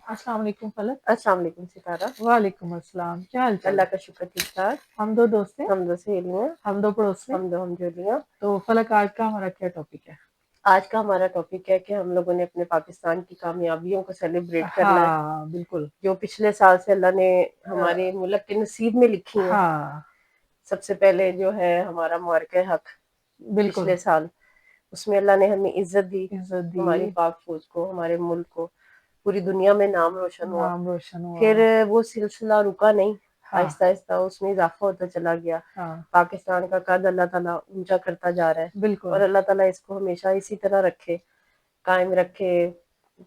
السلام علیکم فلک۔ السلام علیکم ستارہ۔ وعلیکم السلام، کیا حال چال؟ اللہ کا شکر، ٹھیک ٹھاک۔ ہم دو دوست ہیں، ہم دو سہیلیاں، ہم دو پڑوس ہیں۔ ہم دو ہمجولیاں۔ تو فلک آج کا ہمارا کیا ٹاپک ہے؟ آج کا ہمارا ٹاپک ہے کہ ہم لوگوں نے اپنے پاکستان کی کامیابیوں کو سیلیبریٹ کرنا ہے، ہاں بالکل، جو پچھلے سال سے اللہ نے ہمارے ملک کے نصیب میں لکھی ہیں۔ ہاں سب سے پہلے جو ہے ہمارا معرکہ حق بالکل، پچھلے سال، اس میں اللہ نے ہمیں عزت دی، عزت دی، ہماری پاک فوج کو، ہمارے ملک کو، پوری دنیا میں نام روشن ہوا۔ نام روشن ہوا۔ پھر وہ سلسلہ رکا نہیں، ہاں آہستہ آہستہ اس میں اضافہ ہوتا چلا گیا۔ ہاں پاکستان کا قد اللہ تعالیٰ اونچا کرتا جا رہا ہے، بالکل، اور اللہ تعالیٰ اس کو ہمیشہ اسی طرح رکھے، قائم رکھے،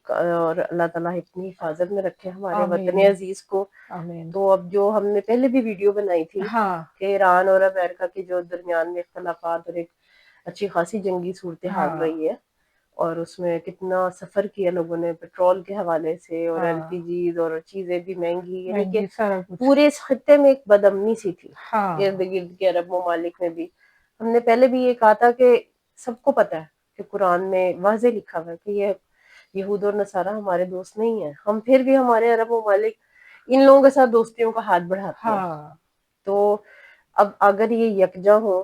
اور اللہ تعالیٰ اپنی حفاظت میں رکھے ہمارے وطن آمین عزیز کو۔ آمین۔ تو اب جو ہم نے پہلے بھی ویڈیو بنائی تھی ہاں کہ ایران اور امریکہ کے جو درمیان میں اختلافات اور ایک اچھی خاصی جنگی صورتحال ہاں رہی ہے، اور اس میں کتنا سفر کیا لوگوں نے پیٹرول کے حوالے سے، اور ایل ہاں پی جیز اور چیزیں بھی مہنگی، یعنی کہ مہنگی سارا کچھ، پورے اس خطے میں ایک بدامنی سی تھی ہاں ارد گرد کے عرب ممالک میں بھی۔ ہم نے پہلے بھی یہ کہا تھا کہ سب کو پتہ ہے کہ قرآن میں واضح لکھا ہوا ہے کہ یہ یہود اور نصارہ ہمارے دوست نہیں ہیں، ہم پھر بھی ہمارے عرب ممالک ان لوگوں کے ساتھ دوستیوں کا ہاتھ بڑھاتے ہیں۔ ہاں تو اب اگر یہ یکجا ہوں،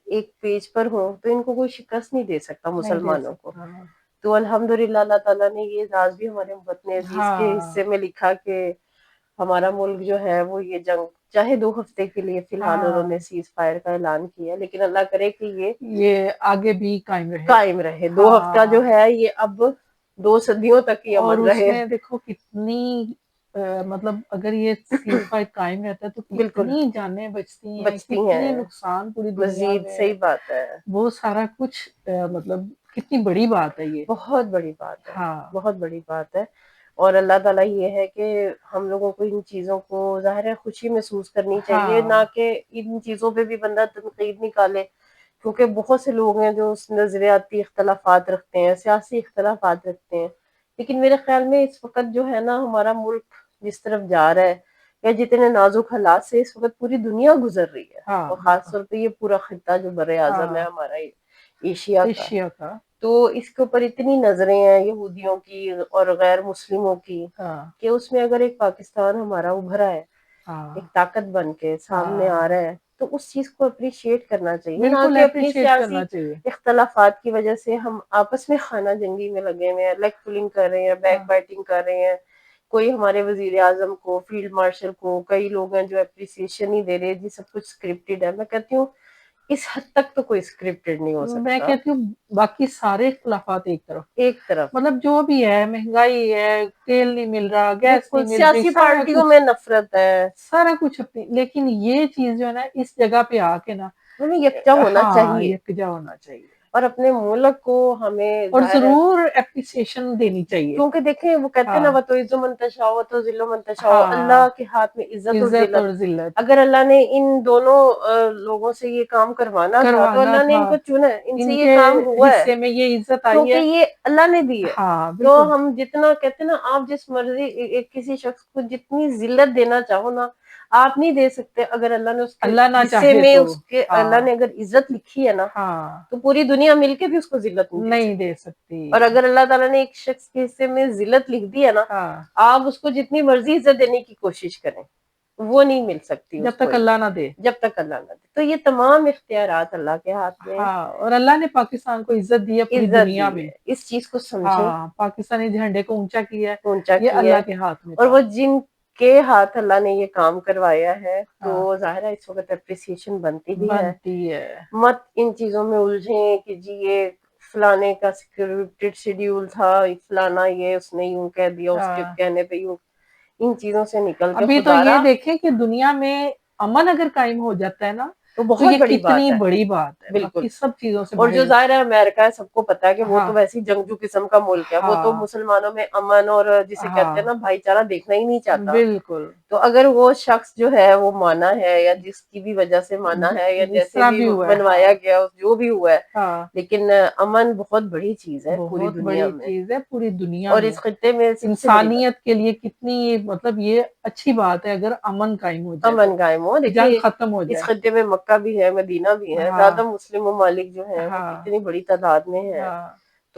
ایک پیج پر ہوں، تو ان کو کوئی شکست نہیں دے سکتا نہیں دے مسلمانوں کو۔ سکتا، تو الحمدللہ اللہ تعالیٰ نے یہ راز بھی ہمارے وطن عزیز کے ہاں حصے میں لکھا کہ ہمارا ملک جو ہے وہ یہ جنگ چاہے 2 ہفتے کے لیے فی الحال انہوں ہاں نے سیز فائر کا اعلان کیا، لیکن اللہ کرے کہ یہ آگے بھی قائم رہے، قائم رہے۔ 2 ہفتہ ہاں۔ جو ہے یہ اب 2 صدیوں تک یہ اور امن اس رہے۔ میں دیکھو کتنی مطلب اگر یہ سیز فائر قائم رہتا ہے تو بالکل کتنی جانیں بچتی ہیں، بچتی کتنے ہیں، نقصان پوری دنیا مزید میں، صحیح بات ہے، وہ سارا کچھ مطلب کتنی بڑی بات ہے یہ، بہت بڑی بات ہے، ہاں بہت بڑی بات ہے۔ اور اللہ تعالیٰ یہ ہے کہ ہم لوگوں کو ان چیزوں کو ظاہر ہے خوشی محسوس کرنی چاہیے، ہاں نہ کہ ان چیزوں پہ بھی بندہ تنقید نکالے، کیونکہ بہت سے لوگ ہیں جو اس نظریاتی اختلافات رکھتے ہیں، سیاسی اختلافات رکھتے ہیں، لیکن میرے خیال میں اس وقت جو ہے نا ہمارا ملک جس طرف جا رہا ہے، یا جتنے نازک حالات سے اس وقت پوری دنیا گزر رہی ہے، ہاں اور خاص بالکل، طور پہ یہ پورا خطہ جو بر اعظم ہے ہاں ہمارا ایشیا کا، ایشیا کا، تو اس کے اوپر اتنی نظریں ہیں یہودیوں کی اور غیر مسلموں کی، ہاں کہ اس میں اگر ایک پاکستان ہمارا ابھرا ہے، ہاں ایک طاقت بن کے سامنے ہاں آ رہا ہے، تو اس چیز کو اپریشیٹ کرنا چاہیے، نہ بالکل کہ اپنی اپریشیٹ سیاسی کرنا چاہیے، اختلافات کی وجہ سے ہم آپس میں خانہ جنگی میں لگے ہوئے ہیں، لیگ پولنگ کر رہے ہیں، ہاں بیک بائٹنگ کر رہے ہیں۔ کوئی ہمارے وزیر اعظم کو، فیلڈ مارشل کو، کئی لوگ ہیں جو اپریسیشن ہی دے رہے جی سب کچھ اسکرپٹڈ ہے۔ میں کہتی ہوں اس حد تک تو کوئی اسکرپٹڈ نہیں ہو میں سکتا۔ کہتی ہوں باقی سارے اختلافات ایک طرف، ایک طرف مطلب جو بھی ہے، مہنگائی ہے، تیل نہیں مل رہا، گیس بالکل نہیں مل رہی، سیاسی سارا پارٹیوں کچھ، میں نفرت ہے، سارا کچھ اپنی، لیکن یہ چیز جو ہے نا اس جگہ پہ آ کے نا ہمیں یکجا ہونا ہاں چاہیے، یکجا ہونا چاہیے، اور اپنے ملک کو ہمیں اور ظاہر ہے، ضرور اپریسیشن دینی چاہیے، کیونکہ دیکھیں وہ کہتے ہیں ہاں نا وَتُعِزُّ مَن تَشَاءُ وَتُذِلُّ مَن تَشَاءُ، ہاں اللہ کے ہاتھ میں عزت اور عزت ذلت۔ اور ذلت اگر اللہ نے ان دونوں لوگوں سے یہ کام کروانا تھا تو کروانا اللہ نے تھا، ان کو چنا ہے، ان سے ان یہ کے کام ہوا ہے، حصے میں یہ عزت آئی کیونکہ ہے، یہ اللہ نے دی ہے۔ ہاں تو بالکل، ہم جتنا کہتے ہیں نا، آپ جس مرضی کسی شخص کو جتنی ذلت دینا چاہو نا، آپ نہیں دے سکتے، اگر اللہ نے اس کے اللہ نہ حصے چاہے میں تو، اس کے اللہ ہاں نے اگر عزت لکھی ہے نا، ہاں تو پوری دنیا مل کے بھی اس کو ذلت نہیں دے نہیں سکتی۔ دے سکتی، اور اگر اللہ تعالیٰ نے ایک شخص کے حصے میں ذلت لکھ دی ہے نا، ہاں آپ اس کو جتنی مرضی عزت دینے کی کوشش کریں، وہ نہیں مل سکتی جب اس کو تک اللہ نہ دے، جب تک اللہ نہ دے۔ تو یہ تمام اختیارات اللہ کے ہاتھ میں ہیں، ہاں اور اللہ نے پاکستان کو عزت دی ہے پوری عزت دنیا دی میں، ہے، اس چیز کو سمجھیں، ہاں پاکستانی جھنڈے کو اونچا کیا ہے، اونچا یہ کیا ہے۔ اللہ کے ہاتھ میں اور تھا، وہ جن کے ہاتھ اللہ نے یہ کام کروایا ہے، تو ہاں ظاہر ہے اس وقت اپریسیشن بنتی بھی ہے۔ بنتی ہے، مت ان چیزوں میں الجھیں کہ جی یہ فلانے کا اسکرپٹڈ شیڈیول تھا، فلانا یہ اس نے یوں کہہ دیا، اس کے ہاں کہنے پہ یوں، ان چیزوں سے نکل کے ابھی تو خدا یہ را دیکھیں کہ دنیا میں امن اگر قائم ہو جاتا ہے نا تو تو بہت یہ بڑی کتنی بات ہے، بڑی بات ہے، بالکل۔ باقی سب چیزوں سے اور بڑے، جو ظاہر ہے امریکہ ہے، سب کو پتا ہے کہ وہ ہاں تو ویسی جنگجو قسم کا ملک ہے، وہ تو ہاں مسلمانوں میں امن اور جسے کہتے ہیں نا ہاں بھائی چارہ دیکھنا ہی نہیں چاہتا۔ بالکل، تو اگر وہ شخص جو ہے وہ مانا ہے، یا جس کی بھی وجہ سے مانا ہے، یا جس جیسے طرح بھی ہوا ہے، منوایا گیا، جو بھی ہوا ہے، ہاں لیکن امن بہت بڑی چیز ہے پوری بہت دنیا بڑی میں، چیز ہے پوری دنیا اور میں، اس خطے میں سب سے بڑی بات انسانیت کے لیے کتنی مطلب یہ اچھی بات ہے اگر امن قائم ہو جائے تو، امن قائم ہو۔ جنگ دیکھیے ختم ہو اس جائے، خطے میں مکہ بھی ہے، مدینہ بھی ہے، ہاں زیادہ مسلم ممالک جو ہیں وہ ہاں کتنی بڑی تعداد میں ہیں، ہاں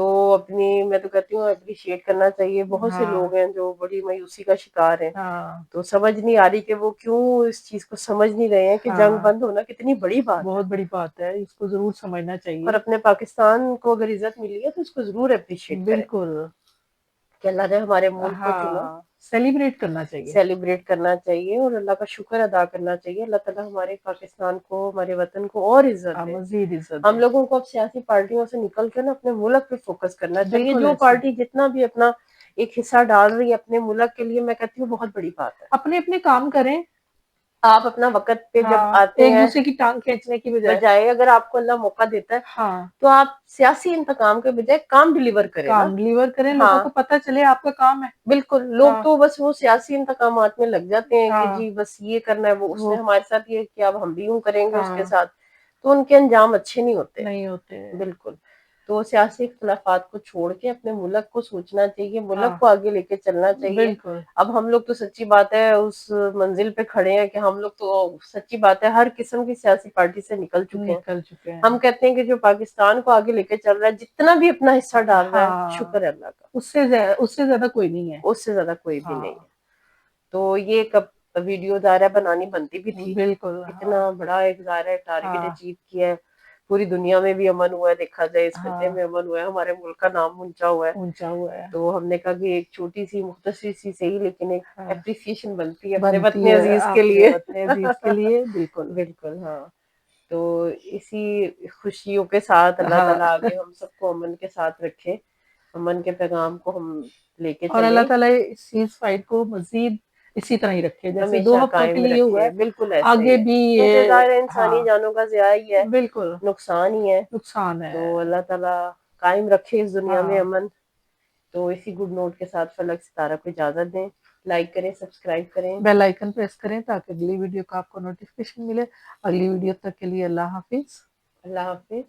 تو اپنی میں تو کہتی ہوں اپریشیٹ کرنا چاہیے. بہت سے ہاں لوگ ہیں جو بڑی مایوسی کا شکار ہیں, ہاں تو سمجھ نہیں آ رہی کہ وہ کیوں اس چیز کو سمجھ نہیں رہے ہیں کہ جنگ ہاں بند ہونا کتنی بڑی بات ہے. بہت بڑی بات ہے, اس کو ضرور سمجھنا اور چاہیے. اپنے پاکستان کو اگر عزت ملی ہے تو اس کو ضرور اپریشیٹ کریں بالکل کہ اللہ نے ہمارے ملک کو چنا. ہاں سیلیبریٹ کرنا چاہیے. سیلیبریٹ کرنا چاہیے اور اللہ کا شکر ادا کرنا چاہیے. اللہ تعالیٰ ہمارے پاکستان کو, ہمارے وطن کو اور عزت دے. مزید عزت ہم دے. لوگوں کو اب سیاسی پارٹیوں سے نکل کے نا اپنے ملک پہ فوکس کرنا چاہیے. بالکل جو ایسے پارٹی جتنا بھی اپنا ایک حصہ ڈال رہی ہے اپنے ملک کے لیے, میں کہتی ہوں بہت بڑی بات ہے. اپنے اپنے کام کریں. آپ اپنا وقت پہ جب ہاں آتے ایک ہیں دوسرے کی ٹانگ کھینچنے کی بجائے. بجائے, اگر آپ کو اللہ موقع دیتا ہے ہاں تو آپ سیاسی انتقام کے بجائے کام ڈیلیور کریں نا. کام ڈلیور کریں, لوگوں ہاں کو پتہ چلے آپ کا کام ہے. بالکل. لوگ ہاں تو بس وہ سیاسی انتقامات میں لگ جاتے ہیں کہ ہاں جی بس یہ کرنا ہے, وہ اس وہ نے ہمارے ساتھ یہ کیا اب ہم بھی یوں کریں گے اس کے ہاں ساتھ, تو ان کے انجام اچھے نہیں ہوتے. نہیں ہوتے. بالکل. تو سیاسی اختلافات کو چھوڑ کے اپنے ملک کو سوچنا چاہیے, ہاں ملک کو آگے لے کے چلنا چاہیے. بالکل اب ہم لوگ تو سچی بات ہے اس منزل پہ کھڑے ہیں کہ ہم لوگ تو سچی بات ہے ہر قسم کی سیاسی پارٹی سے نکل چکے ہیں. نکل چکے ہیں. ہم کہتے ہیں کہ جو پاکستان کو آگے لے کے چل رہا ہے, جتنا بھی اپنا حصہ ڈال رہا ہے, ہاں شکر ہے اللہ کا. اس سے زیادہ کوئی نہیں ہے. اس سے زیادہ کوئی بھی ہاں نہیں ہے. تو یہ ایک ویڈیو دائرہ بنانی بنتی بھی تھی. بالکل. ہاں اتنا بڑا ایک ظاہر ٹارگیٹ ہاں اچیو کیا ہے. پوری دنیا میں بھی امن ہوا ہے, دیکھا جائے اس خطے ہاں میں امن ہوا ہے, ہمارے ملک کا نام اونچا ہوا ہے. اونچا ہوا ہے. تو ہم نے کہا کہ ایک چھوٹی سی مختصر سی صحیح لیکن ایک ہاں اپریسیشن بنتی ہے اپنے وطن بنتی ہے عزیز کے آپ کے لیے. وطن عزیز کے لیے. بالکل. بالکل. ہاں تو اسی خوشیوں کے ساتھ اللہ ہاں تعالیٰ آگے ہم سب کو امن کے ساتھ رکھے, امن کے پیغام کو ہم لے کے اور اللہ چلیں, تعالیٰ اس سیز فائٹ کو مزید اسی طرح ہی رکھے جیسے 2 ہمیشہ ہفتوں کے قائم لیے ہوا رکھے. ہے. بالکل ایسے آگے ہی ہے بھی کیونکہ یہ. ظاہر ہے ہاں انسانی جانوں کا ضیاع ہی ہے, بالکل نقصان ہی ہے. نقصان ہے. تو اللہ تعالیٰ قائم رکھے اس دنیا میں ہاں امن. تو اسی گڈ نوٹ کے ساتھ فلک ستارہ کو اجازت دیں. لائک کریں, سبسکرائب کریں. بیل آئیکن پریس کریں تاکہ اگلی ویڈیو کا آپ کو نوٹیفیکیشن ملے. اگلی ویڈیو تک کے لیے اللہ حافظ. اللہ حافظ.